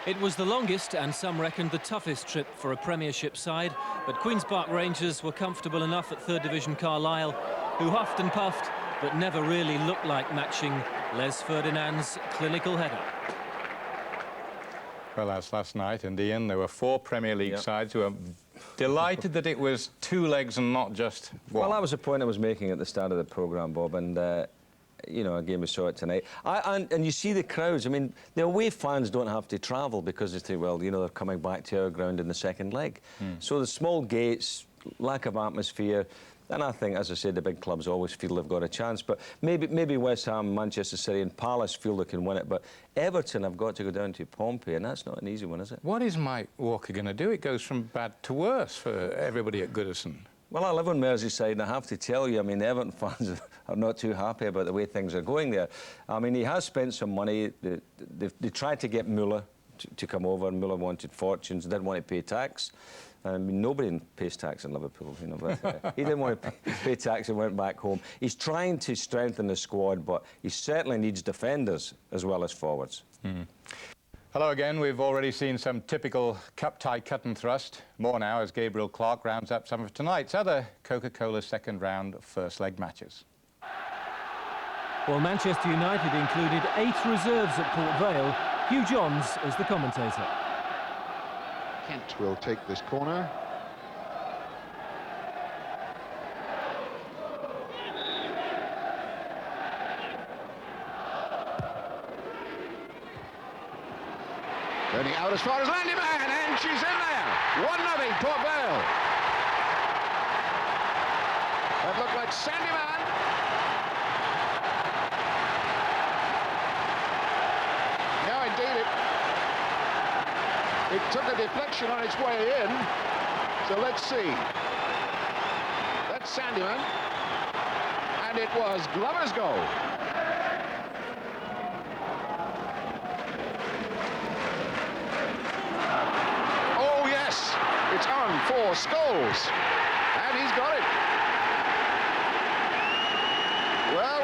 It was the longest and some reckoned the toughest trip for a Premiership side, but Queen's Park Rangers were comfortable enough at third division Carlisle, who huffed and puffed but never really looked like matching Les Ferdinand's clinical header. Well, that's last night, and Ian, there were 4 Premier League sides who were delighted that it was 2 legs and not just one. Well, that was the point I was making at the start of the programme, Bob, and you know, again, we saw it tonight. And you see the crowds. I mean, the away fans don't have to travel because they think, well, you know, they're coming back to our ground in the second leg. So the small gates, lack of atmosphere, and I think, as I said, the big clubs always feel they've got a chance. But maybe West Ham, Manchester City and Palace feel they can win it. But Everton have got to go down to Pompey, and that's not an easy one, is it? What is Mike Walker going to do? It goes from bad to worse for everybody at Goodison. Well, I live on Merseyside, and I have to tell you, I mean, Everton fans are not too happy about the way things are going there. I mean, he has spent some money. They tried to get Muller to come over, and Muller wanted fortunes, didn't want to pay tax. I mean, nobody pays tax in Liverpool, you know, but he didn't want to pay tax and went back home. He's trying to strengthen the squad, but he certainly needs defenders as well as forwards. Hello again. We've already seen some typical cup tie cut and thrust. More now as Gabriel Clark rounds up some of tonight's other Coca-Cola second round first leg matches. Well, Manchester United included 8 reserves at Port Vale. Hugh Johns is the commentator. Kent will take this corner. Turning out as far as Landyman, and she's in there. 1-0 Port Vale. That looked like Sandyman. No, indeed it. It took a deflection on its way in. So let's see. That's Sandyman. And it was Glover's goal. Oh, yes. It's on for Scholes. And he's got it. Well,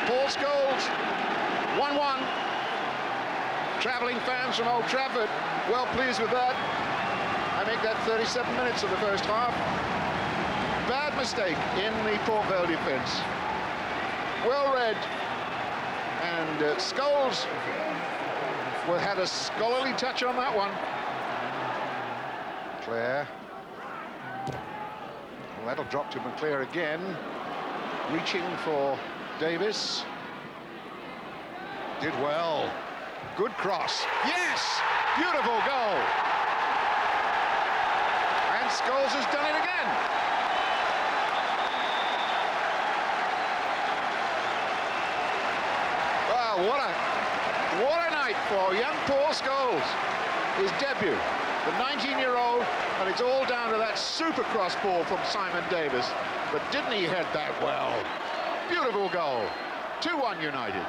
Paul Scholes, 1-1. Travelling fans from Old Trafford, well pleased with that. I make that 37 minutes of the first half. Bad mistake in the Port Vale defence. Well read. And Scholes had a scholarly touch on that one. Clare. Well, that'll drop to McClare again. Reaching for Davis. Did well. Good cross. Yes! Beautiful goal. And Scholes has done it again. Wow, what a night for young Paul Scholes. His debut, the 19-year-old, and it's all down to that super cross ball from Simon Davis. But didn't he head that well? Beautiful goal. 2-1 United.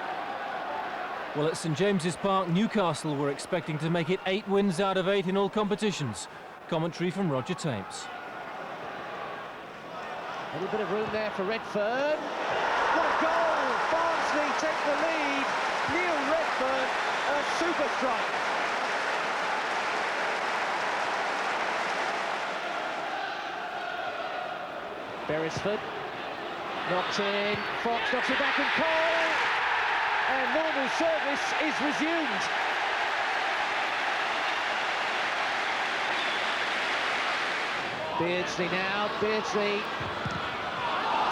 Well, at St James's Park, Newcastle were expecting to make it 8 wins out of 8 in all competitions. Commentary from Roger Thames. A little bit of room there for Redfern. What a goal! Barnsley take the lead. Neil Redfern, a super strike. Beresford knocked in. Fox knocks it back, and Cole. And normal service is resumed. Beardsley now. Beardsley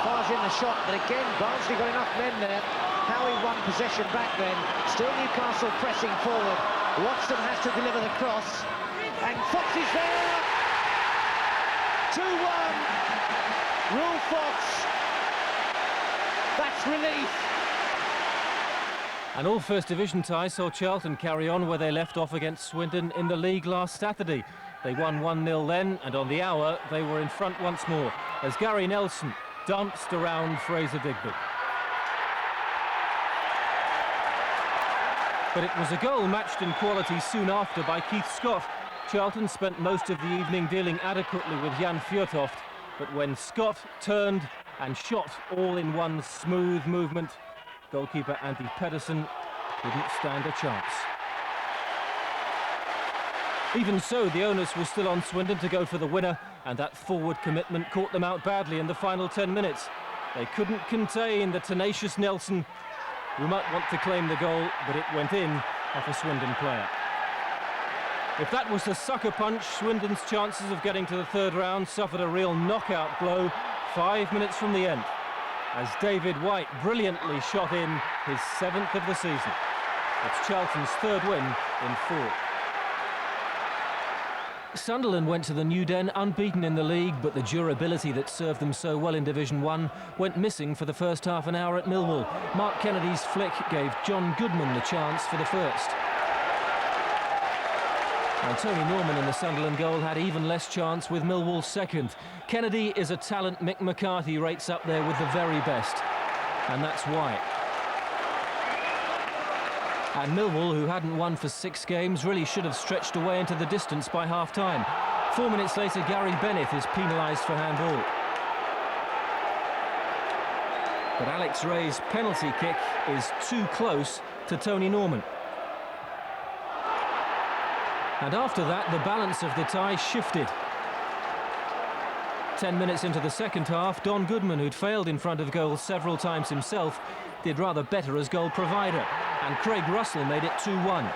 fires in the shot, but again Barnsley got enough men there. Howie won possession back then. Still Newcastle pressing forward. Watson has to deliver the cross, and Fox is there. 2-1. Rule Fox. That's relief. And all First Division ties saw Charlton carry on where they left off against Swindon in the league last Saturday. They won 1-0 then, and on the hour they were in front once more as Gary Nelson danced around Fraser Digby. But it was a goal matched in quality soon after by Keith Scott. Charlton spent most of the evening dealing adequately with Jan Fjørtoft, but when Scott turned and shot all in one smooth movement, goalkeeper Andy Pedersen didn't stand a chance. Even so, the onus was still on Swindon to go for the winner, and that forward commitment caught them out badly in the final 10 minutes. They couldn't contain the tenacious Nelson, who might want to claim the goal, but it went in off a Swindon player. If that was the sucker punch, Swindon's chances of getting to the third round suffered a real knockout blow 5 minutes from the end, as David White brilliantly shot in his 7th of the season. It's Charlton's 3rd win in 4. Sunderland went to the New Den unbeaten in the league, but the durability that served them so well in Division 1 went missing for the first half an hour at Millwall. Mark Kennedy's flick gave John Goodman the chance for the first. And Tony Norman in the Sunderland goal had even less chance with Millwall's second. Kennedy is a talent Mick McCarthy rates up there with the very best, and that's why. And Millwall, who hadn't won for 6 games, really should have stretched away into the distance by half-time. 4 minutes later, Gary Bennett is penalised for handball. But Alex Ray's penalty kick is too close to Tony Norman. And after that, the balance of the tie shifted. 10 minutes into the second half, Don Goodman, who'd failed in front of goal several times himself, did rather better as goal provider, and Craig Russell made it 2-1.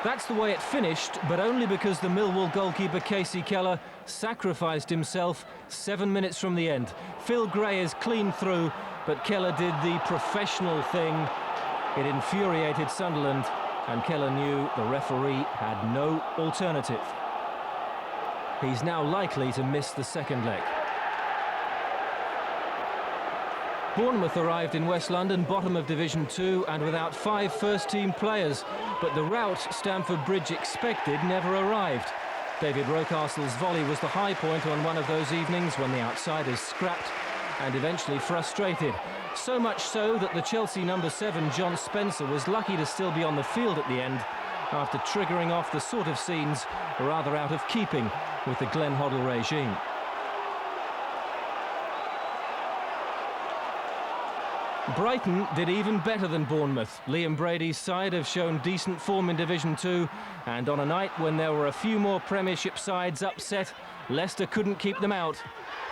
That's the way it finished, but only because the Millwall goalkeeper Casey Keller sacrificed himself 7 minutes from the end. Phil Gray is clean through, but Keller did the professional thing. It infuriated Sunderland, and Keller knew the referee had no alternative. He's now likely to miss the second leg. Bournemouth arrived in West London, bottom of Division 2, and without 5 first-team players. But the rout Stamford Bridge expected never arrived. David Rocastle's volley was the high point on one of those evenings when the outsiders scrapped and eventually frustrated. So much so that the Chelsea number 7, John Spencer, was lucky to still be on the field at the end after triggering off the sort of scenes rather out of keeping with the Glenn Hoddle regime. Brighton did even better than Bournemouth. Liam Brady's side have shown decent form in Division 2, and on a night when there were a few more Premiership sides upset, Leicester couldn't keep them out.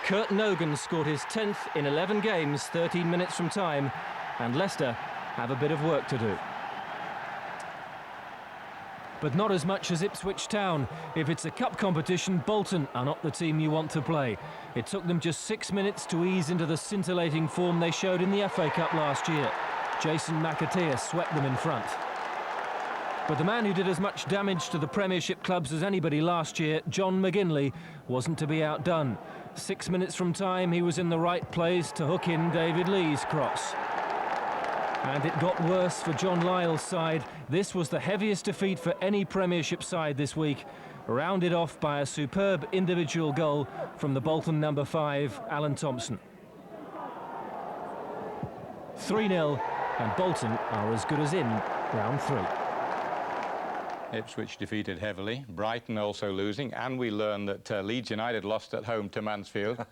Kurt Nogan scored his 10th in 11 games, 13 minutes from time, and Leicester have a bit of work to do. But not as much as Ipswich Town. If it's a cup competition, Bolton are not the team you want to play. It took them just 6 minutes to ease into the scintillating form they showed in the FA Cup last year. Jason McAteer swept them in front. But the man who did as much damage to the Premiership clubs as anybody last year, John McGinley, wasn't to be outdone. 6 minutes from time, he was in the right place to hook in David Lee's cross. And it got worse for John Lyall's side. This was the heaviest defeat for any Premiership side this week, rounded off by a superb individual goal from the Bolton number 5, Alan Thompson. 3-0, and Bolton are as good as in round 3. Ipswich defeated heavily, Brighton also losing, and we learned that Leeds United lost at home to Mansfield.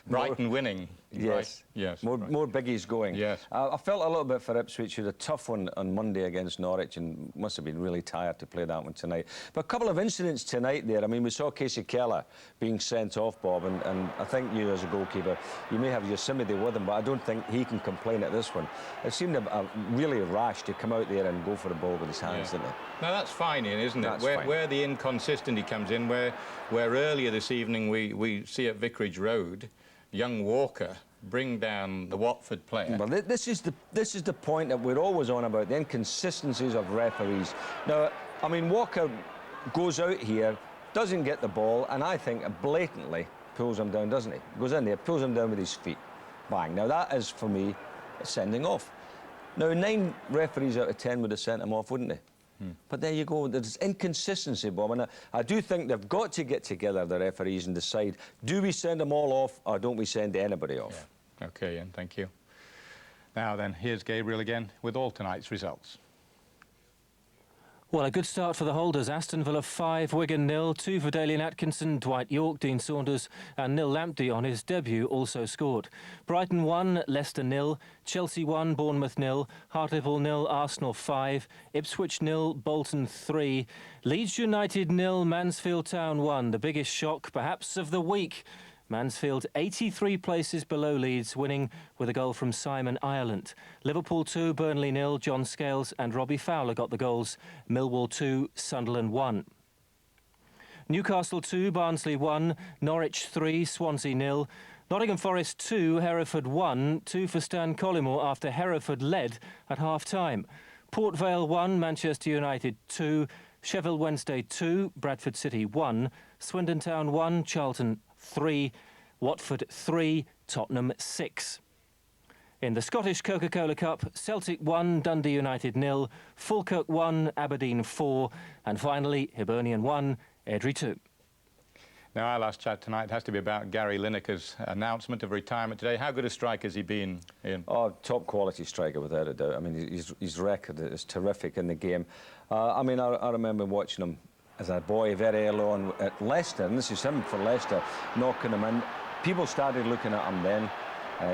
Brighton winning. Yes, right? Yes. More biggies going. Yes. I felt a little bit for Ipswich, who had a tough one on Monday against Norwich and must have been really tired to play that one tonight. But a couple of incidents tonight there. I mean, we saw Casey Keller being sent off, Bob, and I think you as a goalkeeper, you may have your sympathy with him, but I don't think he can complain at this one. It seemed really rash to come out there and go for the ball with his hands, didn't it? Now that's fine, Ian, isn't it? That's where the inconsistency comes in, where earlier this evening we see at Vicarage Road, young Walker bring down the Watford player. Well, this is the point that we're always on about, the inconsistencies of referees. Now, I mean, Walker goes out here, doesn't get the ball, and I think blatantly pulls him down, doesn't he? Goes in there, pulls him down with his feet. Bang. Now, that is, for me, a sending off. Now, 9 referees out of 10 would have sent him off, wouldn't they? But there you go, there's inconsistency, Bob, and I do think they've got to get together, the referees, and decide, do we send them all off or don't we send anybody off? Yeah. OK, Ian, thank you. Now then, here's Gabriel again with all tonight's results. Well, a good start for the holders. Aston Villa 5, Wigan 0, 2 for Dalian Atkinson, Dwight York, Dean Saunders and Neil Lamptey on his debut also scored. Brighton 1, Leicester 0, Chelsea 1, Bournemouth 0, Hartlepool 0, Arsenal 5, Ipswich 0, Bolton 3, Leeds United 0, Mansfield Town 1. The biggest shock perhaps of the week. Mansfield 83 places below Leeds, winning with a goal from Simon Ireland. Liverpool 2, Burnley 0, John Scales and Robbie Fowler got the goals. Millwall 2, Sunderland 1. Newcastle 2, Barnsley 1, Norwich 3, Swansea 0. Nottingham Forest 2, Hereford 1, 2 for Stan Collymore after Hereford led at half-time. Port Vale 1, Manchester United 2, Sheffield Wednesday 2, Bradford City 1, Swindon Town 1, Charlton 3, Watford 3, Tottenham 6. In the Scottish Coca-Cola Cup, Celtic 1, Dundee United 0, Falkirk 1, Aberdeen 4, and finally Hibernian 1, Airdrie 2. Now, our last chat tonight has to be about Gary Lineker's announcement of retirement today. How good a striker has he been, Ian? Oh, top quality striker without a doubt. I mean, his record is terrific in the game. I mean, I remember watching him as a boy very early on at Leicester, and this is him for Leicester, knocking him in. People started looking at him then.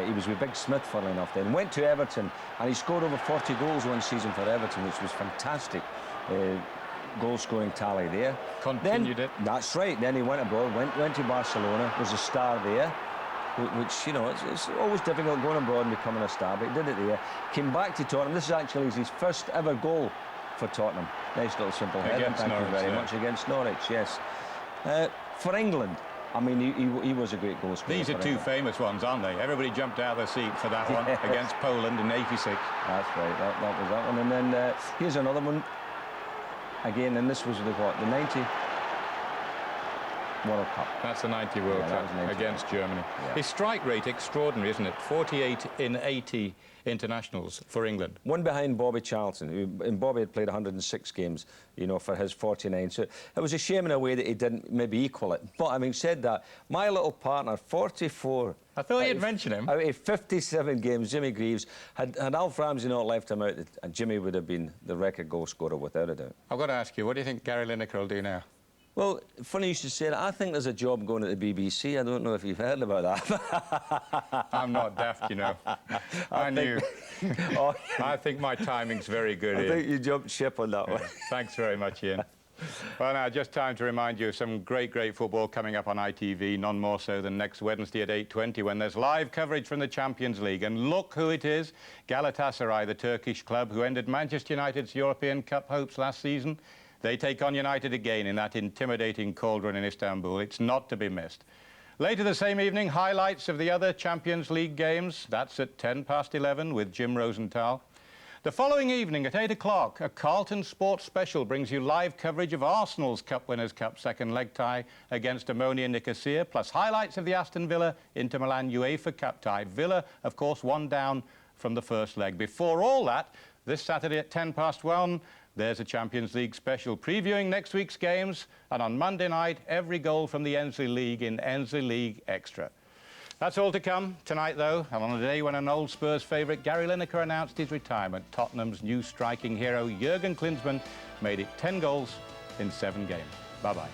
He was with Big Smith, funnily enough, then. Went to Everton, and he scored over 40 goals one season for Everton, which was fantastic. Goal-scoring tally there. Continued it. That's right. Then he went abroad, went to Barcelona, was a star there, which, you know, it's always difficult going abroad and becoming a star, but he did it there. Came back to Tottenham. This is actually his first ever goal for Tottenham. Nice little simple header, thank you very much, against Norwich, yes. For England, I mean, he was a great goal scorer. These are two famous ones, aren't they? Everybody jumped out of their seat for that one against Poland in '86. That's right, that was that one. And then here's another one. Again, and this was the 90. World Cup. That's the 90 World Cup against Germany. Yeah. His strike rate, extraordinary, isn't it? 48 in 80 internationals for England. One behind Bobby Charlton, and Bobby had played 106 games, you know, for his 49. So it was a shame in a way that he didn't maybe equal it. But having said that, my little partner, 44. I thought you'd mention him. Out of 57 games, Jimmy Greaves, had Alf Ramsey not left him out, and Jimmy would have been the record goal scorer without a doubt. I've got to ask you, what do you think Gary Lineker will do now? Well, funny you should say that. I think there's a job going at the BBC. I don't know if you've heard about that. I'm not daft, you know. I knew. Oh, I think my timing's very good, I Ian. think you jumped ship on that one. Thanks very much, Ian. Well, now, just time to remind you of some great football coming up on ITV, none more so than next Wednesday at 8:20 when there's live coverage from the Champions League. And look who it is, Galatasaray, the Turkish club who ended Manchester United's European Cup hopes last season. They take on United again in that intimidating cauldron in Istanbul. It's not to be missed. Later the same evening, highlights of the other Champions League games. That's at 11:10 with Jim Rosenthal. The following evening at 8 o'clock, a Carlton Sports Special brings you live coverage of Arsenal's Cup Winners' Cup second leg tie against Ammonia Nicosia, plus highlights of the Aston Villa Inter Milan UEFA Cup tie. Villa, of course, one down from the first leg. Before all that, this Saturday at 1:10, there's a Champions League special previewing next week's games, and on Monday night, every goal from the Ensley League in Ensley League Extra. That's all to come tonight, though, and on a day when an old Spurs favourite, Gary Lineker, announced his retirement, Tottenham's new striking hero, Jurgen Klinsmann, made it 10 goals in 7 games. Bye-bye.